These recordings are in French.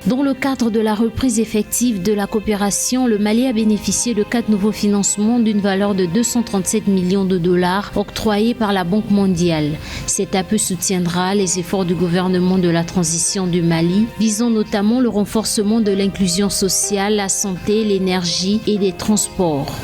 Dans le cadre de la reprise effective de la coopération, le Mali a bénéficié de 4 nouveaux financements d'une valeur de 237 millions de dollars octroyés par la Banque mondiale. Cet appui soutiendra les efforts du gouvernement de la transition du Mali, visant notamment le renforcement de l'inclusion sociale, la santé, l'énergie et des transports.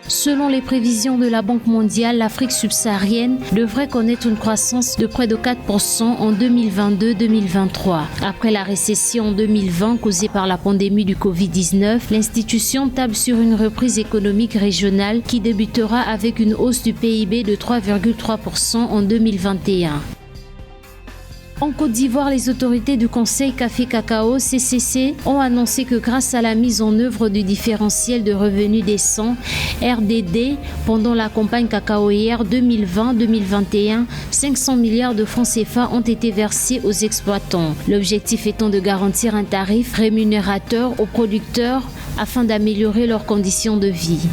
Selon les prévisions de la Banque mondiale, l'Afrique subsaharienne devrait connaître une croissance de près de 4% en 2022-2023. Après la récession en 2020 causée par la pandémie du Covid-19, l'institution table sur une reprise économique régionale qui débutera avec une hausse du PIB de 3,3% en 2021. En Côte d'Ivoire, les autorités du Conseil Café-Cacao (CCC) ont annoncé que grâce à la mise en œuvre du différentiel de revenus décent RDD pendant la campagne cacaoyère 2020-2021, 500 milliards de francs CFA ont été versés aux exploitants. L'objectif étant de garantir un tarif rémunérateur aux producteurs afin d'améliorer leurs conditions de vie.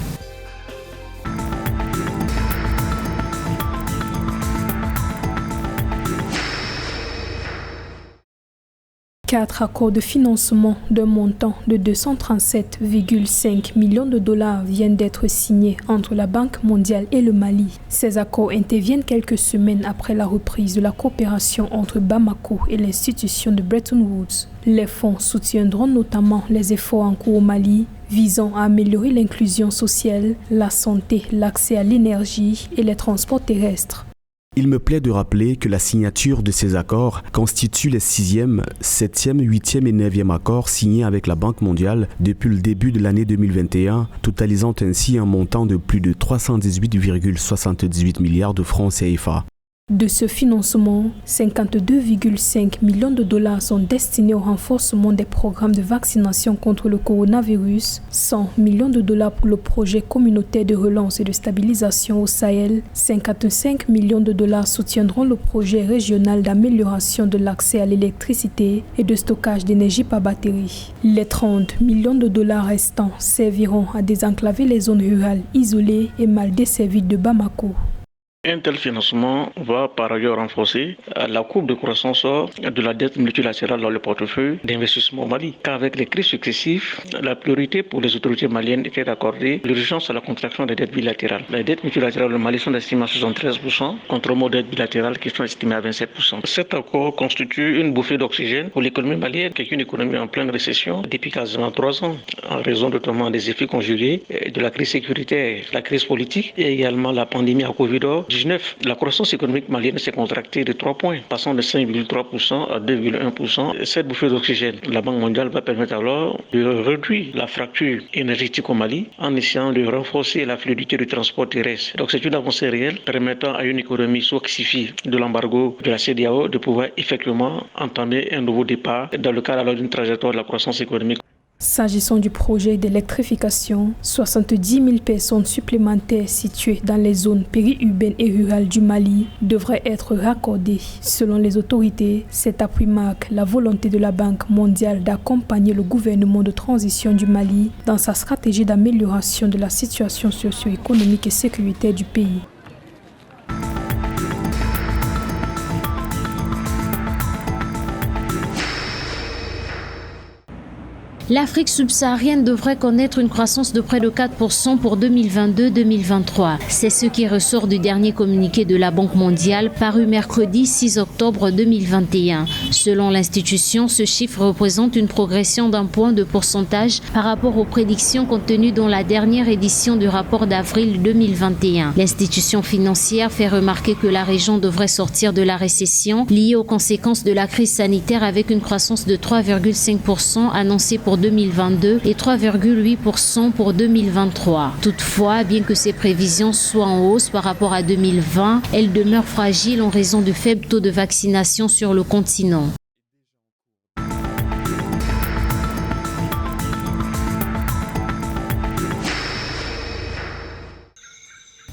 Quatre accords de financement d'un montant de 237,5 millions de dollars viennent d'être signés entre la Banque mondiale et le Mali. Ces accords interviennent quelques semaines après la reprise de la coopération entre Bamako et l'institution de Bretton Woods. Les fonds soutiendront notamment les efforts en cours au Mali, visant à améliorer l'inclusion sociale, la santé, l'accès à l'énergie et les transports terrestres. Il me plaît de rappeler que la signature de ces accords constitue les 6e, 7e, 8e et 9e accords signés avec la Banque mondiale depuis le début de l'année 2021, totalisant ainsi un montant de plus de 318,78 milliards de francs CFA. De ce financement, 52,5 millions de dollars sont destinés au renforcement des programmes de vaccination contre le coronavirus, 100 millions de dollars pour le projet communautaire de relance et de stabilisation au Sahel, 55 millions de dollars soutiendront le projet régional d'amélioration de l'accès à l'électricité et de stockage d'énergie par batterie. Les 30 millions de dollars restants serviront à désenclaver les zones rurales isolées et mal desservies de Bamako. Un tel financement va par ailleurs renforcer la courbe de croissance de la dette multilatérale dans le portefeuille d'investissement au Mali. Car avec les crises successives, la priorité pour les autorités maliennes était d'accorder l'urgence à la contraction des dettes bilatérales. Les dettes multilatérales au Mali sont estimées à 73%, contrairement aux dettes bilatérales qui sont estimées à 27%. Cet accord constitue une bouffée d'oxygène pour l'économie malienne, qui est une économie en pleine récession depuis quasiment 3 ans, en raison notamment des effets conjugués de la crise sécuritaire, la crise politique et également la pandémie à Covid-19. La croissance économique malienne s'est contractée de 3 points, passant de 5,3% à 2,1%. Cette bouffée d'oxygène, la Banque mondiale va permettre alors de réduire la fracture énergétique au Mali en essayant de renforcer la fluidité du transport terrestre. Donc c'est une avancée réelle permettant à une économie sous-oxyfiée de l'embargo de la CEDEAO de pouvoir effectivement entamer un nouveau départ dans le cadre d'une trajectoire de la croissance économique. S'agissant du projet d'électrification, 70 000 personnes supplémentaires situées dans les zones périurbaines et rurales du Mali devraient être raccordées. Selon les autorités, cet appui marque la volonté de la Banque mondiale d'accompagner le gouvernement de transition du Mali dans sa stratégie d'amélioration de la situation socio-économique et sécuritaire du pays. L'Afrique subsaharienne devrait connaître une croissance de près de 4% pour 2022-2023. C'est ce qui ressort du dernier communiqué de la Banque mondiale paru mercredi 6 octobre 2021. Selon l'institution, ce chiffre représente une progression d'un point de pourcentage par rapport aux prédictions contenues dans la dernière édition du rapport d'avril 2021. L'institution financière fait remarquer que la région devrait sortir de la récession liée aux conséquences de la crise sanitaire avec une croissance de 3,5% annoncée pour 2022 et 3,8% pour 2023. Toutefois, bien que ces prévisions soient en hausse par rapport à 2020, elles demeurent fragiles en raison du faible taux de vaccination sur le continent.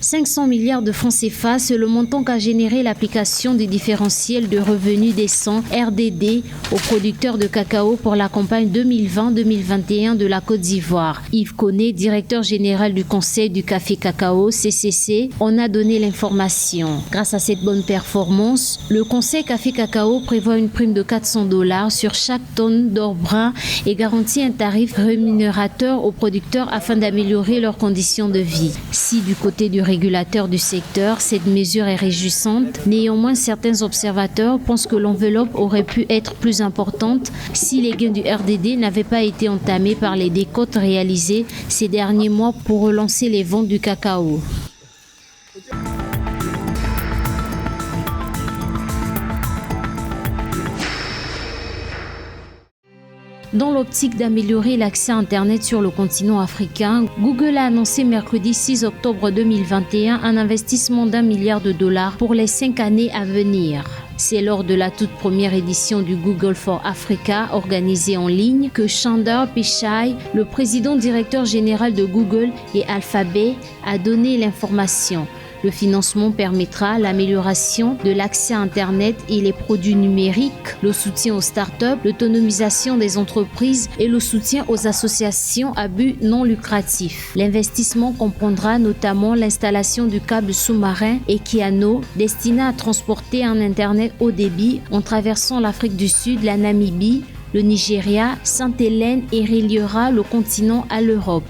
500 milliards de francs CFA, c'est le montant qu'a généré l'application du différentiel de revenus décents RDD aux producteurs de cacao pour la campagne 2020-2021 de la Côte d'Ivoire. Yves Koné, directeur général du Conseil du café cacao CCC, en a donné l'information. Grâce à cette bonne performance, le Conseil café cacao prévoit une prime de $400 sur chaque tonne d'or brun et garantit un tarif rémunérateur aux producteurs afin d'améliorer leurs conditions de vie. Si du côté du régulateur du secteur, cette mesure est réjouissante, néanmoins certains observateurs pensent que l'enveloppe aurait pu être plus importante si les gains du RDD n'avaient pas été entamés par les décotes réalisées ces derniers mois pour relancer les ventes du cacao. Dans l'optique d'améliorer l'accès à Internet sur le continent africain, Google a annoncé mercredi 6 octobre 2021 un investissement d'$1 milliard pour les 5 années à venir. C'est lors de la toute première édition du Google for Africa organisée en ligne que Sundar Pichai, le président directeur général de Google et Alphabet, a donné l'information. Le financement permettra l'amélioration de l'accès à Internet et les produits numériques, le soutien aux startups, l'autonomisation des entreprises et le soutien aux associations à but non lucratif. L'investissement comprendra notamment l'installation du câble sous-marin Equiano destiné à transporter un Internet haut débit en traversant l'Afrique du Sud, la Namibie, le Nigeria, Sainte-Hélène et reliera le continent à l'Europe.